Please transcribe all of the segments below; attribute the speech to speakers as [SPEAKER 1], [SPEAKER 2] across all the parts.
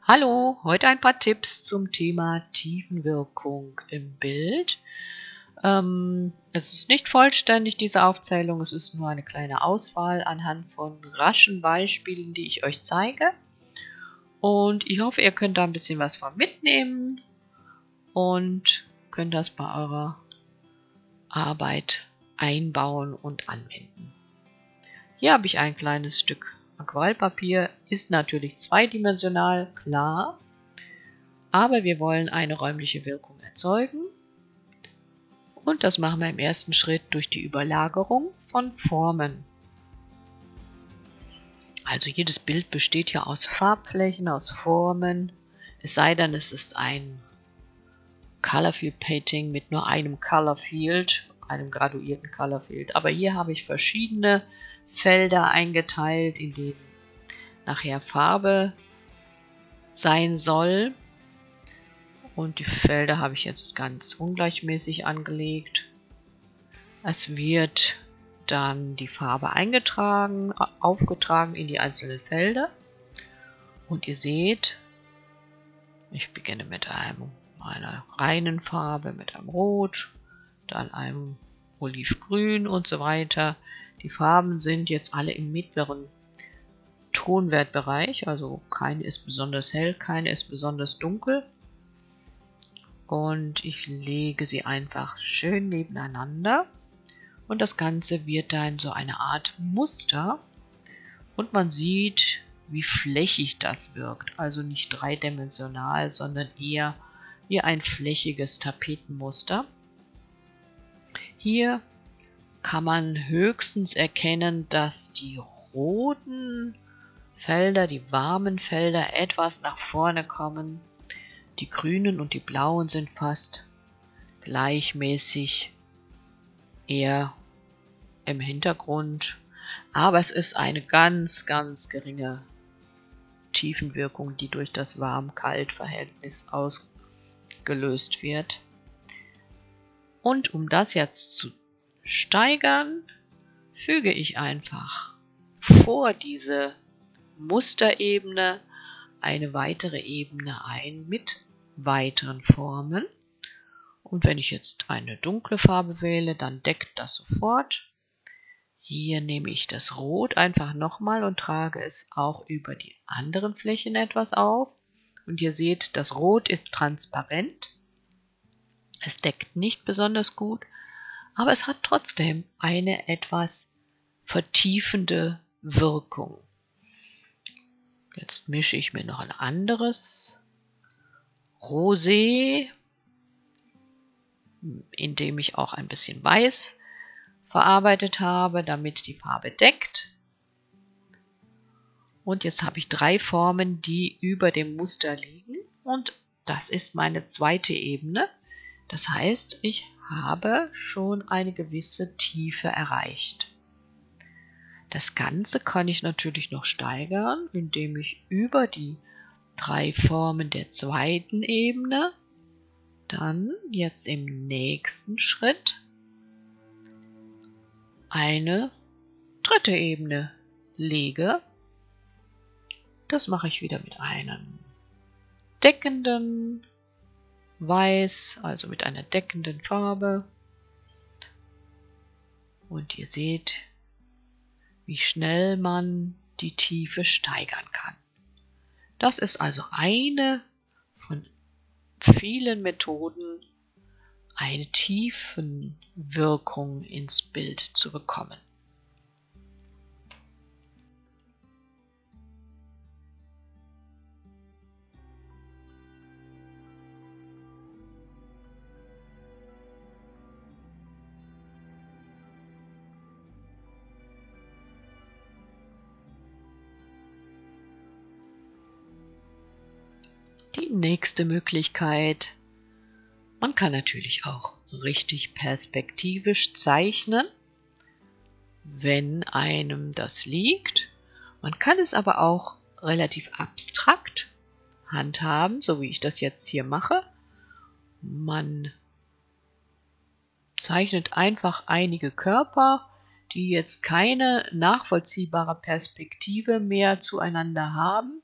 [SPEAKER 1] Hallo, heute ein paar Tipps zum Thema Tiefenwirkung im Bild. Es ist nicht vollständig, diese Aufzählung, es ist nur eine kleine Auswahl anhand von raschen Beispielen, die ich euch zeige. Und ich hoffe, ihr könnt da ein bisschen was von mitnehmen und könnt das bei eurer Arbeit einbauen und anwenden. Hier habe ich ein kleines Stück Aquarellpapier, ist natürlich zweidimensional, klar, aber wir wollen eine räumliche Wirkung erzeugen und das machen wir im ersten Schritt durch die Überlagerung von Formen. Also jedes Bild besteht ja aus Farbflächen, aus Formen, es sei denn, es ist ein Color Field Painting mit nur einem Color Field, einem graduierten Color Field. Aber hier habe ich verschiedene Felder eingeteilt, in denen nachher Farbe sein soll. Und die Felder habe ich jetzt ganz ungleichmäßig angelegt. Es wird dann die Farbe eingetragen, aufgetragen in die einzelnen Felder. Und ihr seht, ich beginne mit einer reinen Farbe, mit einem Rot, dann einem Olivgrün und so weiter. Die Farben sind jetzt alle im mittleren Tonwertbereich, also keine ist besonders hell, keine ist besonders dunkel. Und ich lege sie einfach schön nebeneinander und das Ganze wird dann so eine Art Muster und man sieht, wie flächig das wirkt. Also nicht dreidimensional, sondern eher wie ein flächiges Tapetenmuster. Hier kann man höchstens erkennen, dass die roten Felder, die warmen Felder etwas nach vorne kommen. Die grünen und die blauen sind fast gleichmäßig eher im Hintergrund. Aber es ist eine ganz, ganz geringe Tiefenwirkung, die durch das Warm-Kalt-Verhältnis ausgelöst wird. Und um das jetzt zu steigern, füge ich einfach vor diese Musterebene eine weitere Ebene ein mit weiteren Formen. Und wenn ich jetzt eine dunkle Farbe wähle, dann deckt das sofort. Hier nehme ich das Rot einfach nochmal und trage es auch über die anderen Flächen etwas auf. Und ihr seht, das Rot ist transparent. Es deckt nicht besonders gut, aber es hat trotzdem eine etwas vertiefende Wirkung. Jetzt mische ich mir noch ein anderes Rosé, indem ich auch ein bisschen Weiß verarbeitet habe, damit die Farbe deckt. Und jetzt habe ich 3 Formen, die über dem Muster liegen. Und das ist meine zweite Ebene. Das heißt, ich habe schon eine gewisse Tiefe erreicht. Das Ganze kann ich natürlich noch steigern, indem ich über die 3 Formen der zweiten Ebene dann jetzt im nächsten Schritt eine dritte Ebene lege. Das mache ich wieder mit einem deckenden Weiß, also mit einer deckenden Farbe. Und ihr seht, wie schnell man die Tiefe steigern kann. Das ist also eine von vielen Methoden, eine Tiefenwirkung ins Bild zu bekommen. Die nächste Möglichkeit, man kann natürlich auch richtig perspektivisch zeichnen, wenn einem das liegt. Man kann es aber auch relativ abstrakt handhaben, so wie ich das jetzt hier mache. Man zeichnet einfach einige Körper, die jetzt keine nachvollziehbare Perspektive mehr zueinander haben.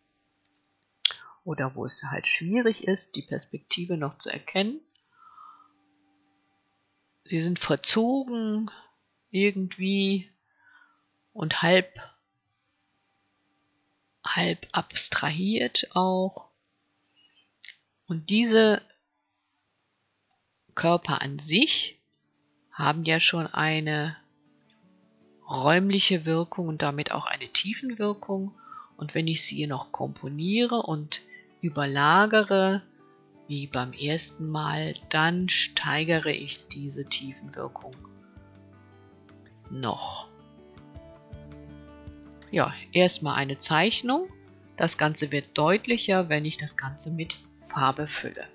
[SPEAKER 1] oder wo es halt schwierig ist, die Perspektive noch zu erkennen. Sie sind verzogen irgendwie und halb abstrahiert auch. Und diese Körper an sich haben ja schon eine räumliche Wirkung und damit auch eine Tiefenwirkung. Und wenn ich sie noch komponiere und überlagere, wie beim ersten Mal, dann steigere ich diese Tiefenwirkung noch. Ja, erstmal eine Zeichnung. Das Ganze wird deutlicher, wenn ich das Ganze mit Farbe fülle.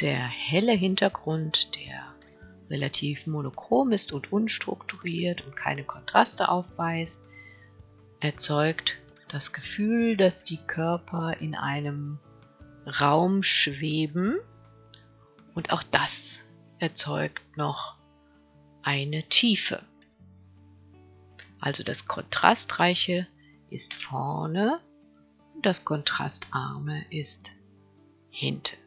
[SPEAKER 1] Der helle Hintergrund, der relativ monochrom ist und unstrukturiert und keine Kontraste aufweist, erzeugt das Gefühl, dass die Körper in einem Raum schweben, und auch das erzeugt noch eine Tiefe. Also das Kontrastreiche ist vorne und das Kontrastarme ist hinten.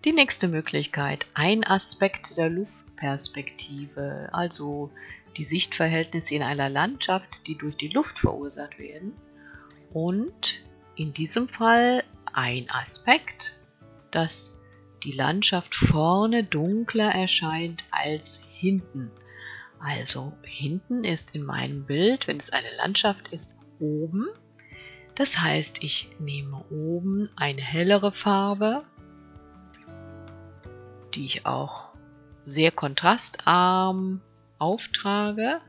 [SPEAKER 1] Die nächste Möglichkeit, ein Aspekt der Luftperspektive, also die Sichtverhältnisse in einer Landschaft, die durch die Luft verursacht werden. Und in diesem Fall ein Aspekt, dass die Landschaft vorne dunkler erscheint als hinten. Also hinten ist in meinem Bild, wenn es eine Landschaft ist, oben. Das heißt, ich nehme oben eine hellere Farbe, die ich auch sehr kontrastarm auftrage,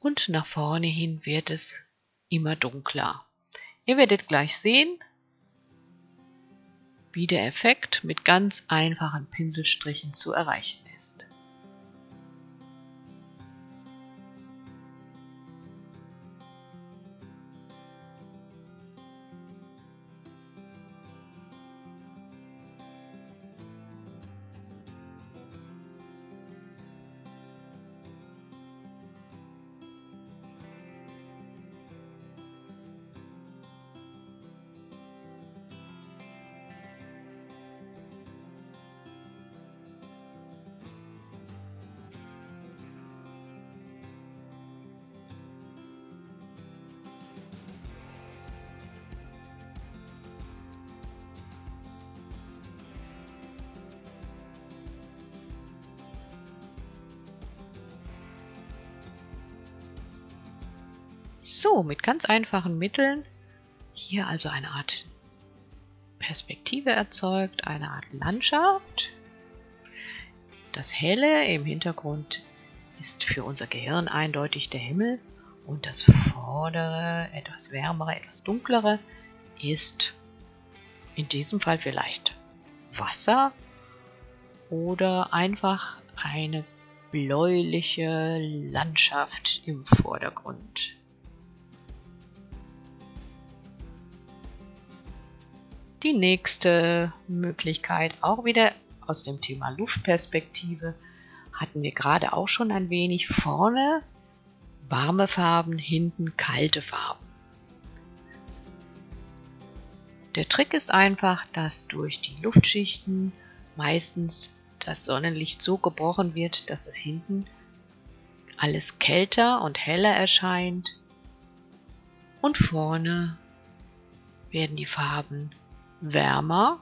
[SPEAKER 1] und nach vorne hin wird es immer dunkler. Ihr werdet gleich sehen, wie der Effekt mit ganz einfachen Pinselstrichen zu erreichen ist. So, mit ganz einfachen Mitteln hier also eine Art Perspektive erzeugt, eine Art Landschaft. Das Helle im Hintergrund ist für unser Gehirn eindeutig der Himmel und das vordere, etwas wärmere, etwas dunklere ist in diesem Fall vielleicht Wasser oder einfach eine bläuliche Landschaft im Vordergrund. Die nächste Möglichkeit, auch wieder aus dem Thema Luftperspektive, hatten wir gerade auch schon ein wenig. Vorne warme Farben, hinten kalte Farben. Der Trick ist einfach, dass durch die Luftschichten meistens das Sonnenlicht so gebrochen wird, dass es hinten alles kälter und heller erscheint und vorne werden die Farben wärmer.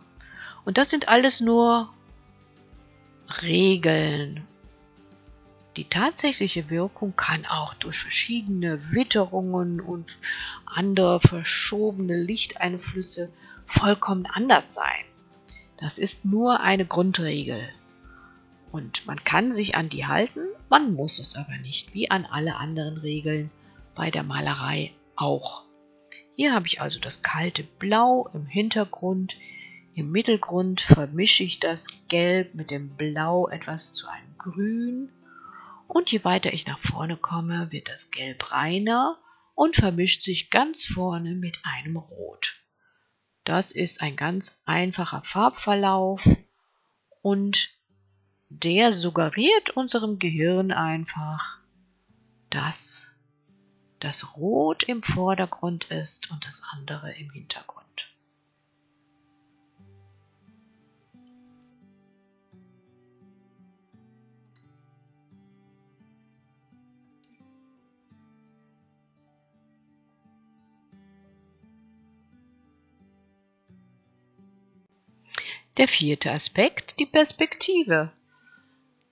[SPEAKER 1] Und das sind alles nur Regeln, Die tatsächliche Wirkung kann auch durch verschiedene Witterungen und andere verschobene Lichteinflüsse vollkommen anders sein. Das ist nur eine Grundregel. Und man kann sich an die halten, man muss es aber nicht, wie an alle anderen Regeln bei der Malerei auch. Hier habe ich also das kalte Blau im Hintergrund. Im Mittelgrund vermische ich das Gelb mit dem Blau etwas zu einem Grün. Und je weiter ich nach vorne komme, wird das Gelb reiner und vermischt sich ganz vorne mit einem Rot. Das ist ein ganz einfacher Farbverlauf und der suggeriert unserem Gehirn einfach, dass das Rot im Vordergrund ist und das andere im Hintergrund. Der vierte Aspekt, die Perspektive.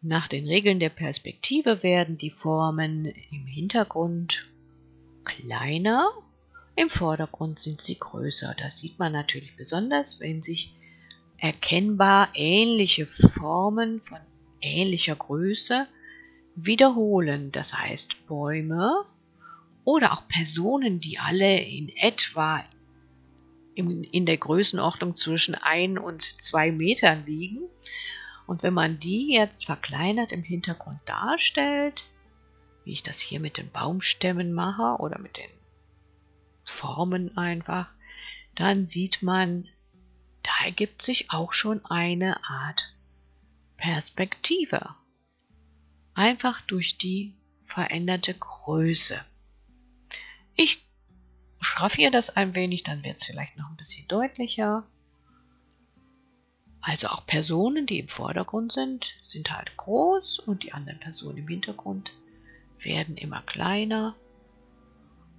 [SPEAKER 1] Nach den Regeln der Perspektive werden die Formen im Hintergrund kleiner, im Vordergrund sind sie größer. Das sieht man natürlich besonders, wenn sich erkennbar ähnliche Formen von ähnlicher Größe wiederholen. Das heißt Bäume oder auch Personen, die alle in etwa in der Größenordnung zwischen 1 und 2 Metern liegen. Und wenn man die jetzt verkleinert im Hintergrund darstellt, wie ich das hier mit den Baumstämmen mache oder mit den Formen einfach, dann sieht man, da ergibt sich auch schon eine Art Perspektive. Einfach durch die veränderte Größe. Ich schraffiere das ein wenig, dann wird es vielleicht noch ein bisschen deutlicher. Also auch Personen, die im Vordergrund sind halt groß und die anderen Personen im Hintergrund werden immer kleiner.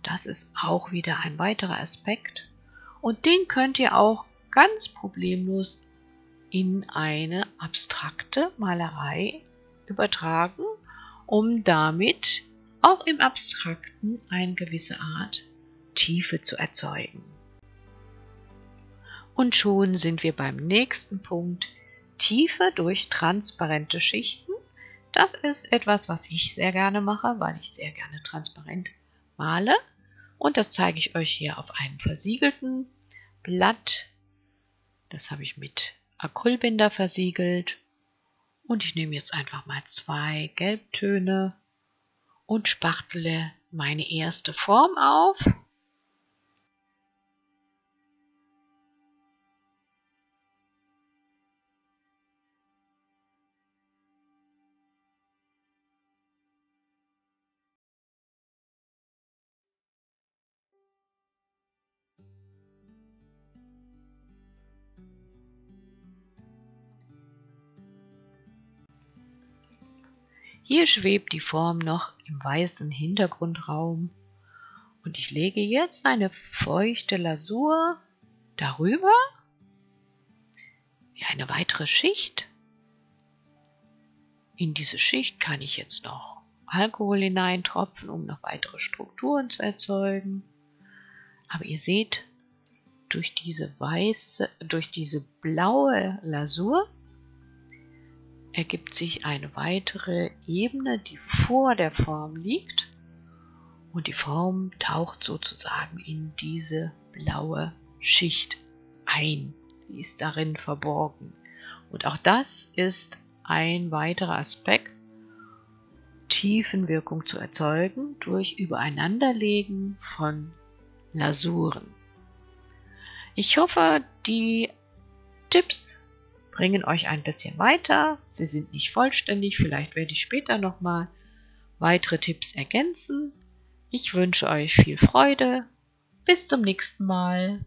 [SPEAKER 1] Das ist auch wieder ein weiterer Aspekt. Und den könnt ihr auch ganz problemlos in eine abstrakte Malerei übertragen, um damit auch im Abstrakten eine gewisse Art Tiefe zu erzeugen. Und schon sind wir beim nächsten Punkt, Tiefe durch transparente Schichten. Das ist etwas, was ich sehr gerne mache, weil ich sehr gerne transparent male. Und das zeige ich euch hier auf einem versiegelten Blatt. Das habe ich mit Acrylbinder versiegelt. Und ich nehme jetzt einfach mal 2 Gelbtöne und spachtele meine erste Form auf. Hier schwebt die Form noch im weißen Hintergrundraum und ich lege jetzt eine feuchte Lasur darüber, wie eine weitere Schicht. In diese Schicht kann ich jetzt noch Alkohol hineintropfen, um noch weitere Strukturen zu erzeugen. Aber ihr seht, durch diese blaue Lasur ergibt sich eine weitere Ebene, die vor der Form liegt. Und die Form taucht sozusagen in diese blaue Schicht ein. Die ist darin verborgen. Und auch das ist ein weiterer Aspekt, Tiefenwirkung zu erzeugen durch Übereinanderlegen von Lasuren. Ich hoffe, die Tipps bringen euch ein bisschen weiter. Sie sind nicht vollständig, vielleicht werde ich später nochmal weitere Tipps ergänzen. Ich wünsche euch viel Freude. Bis zum nächsten Mal.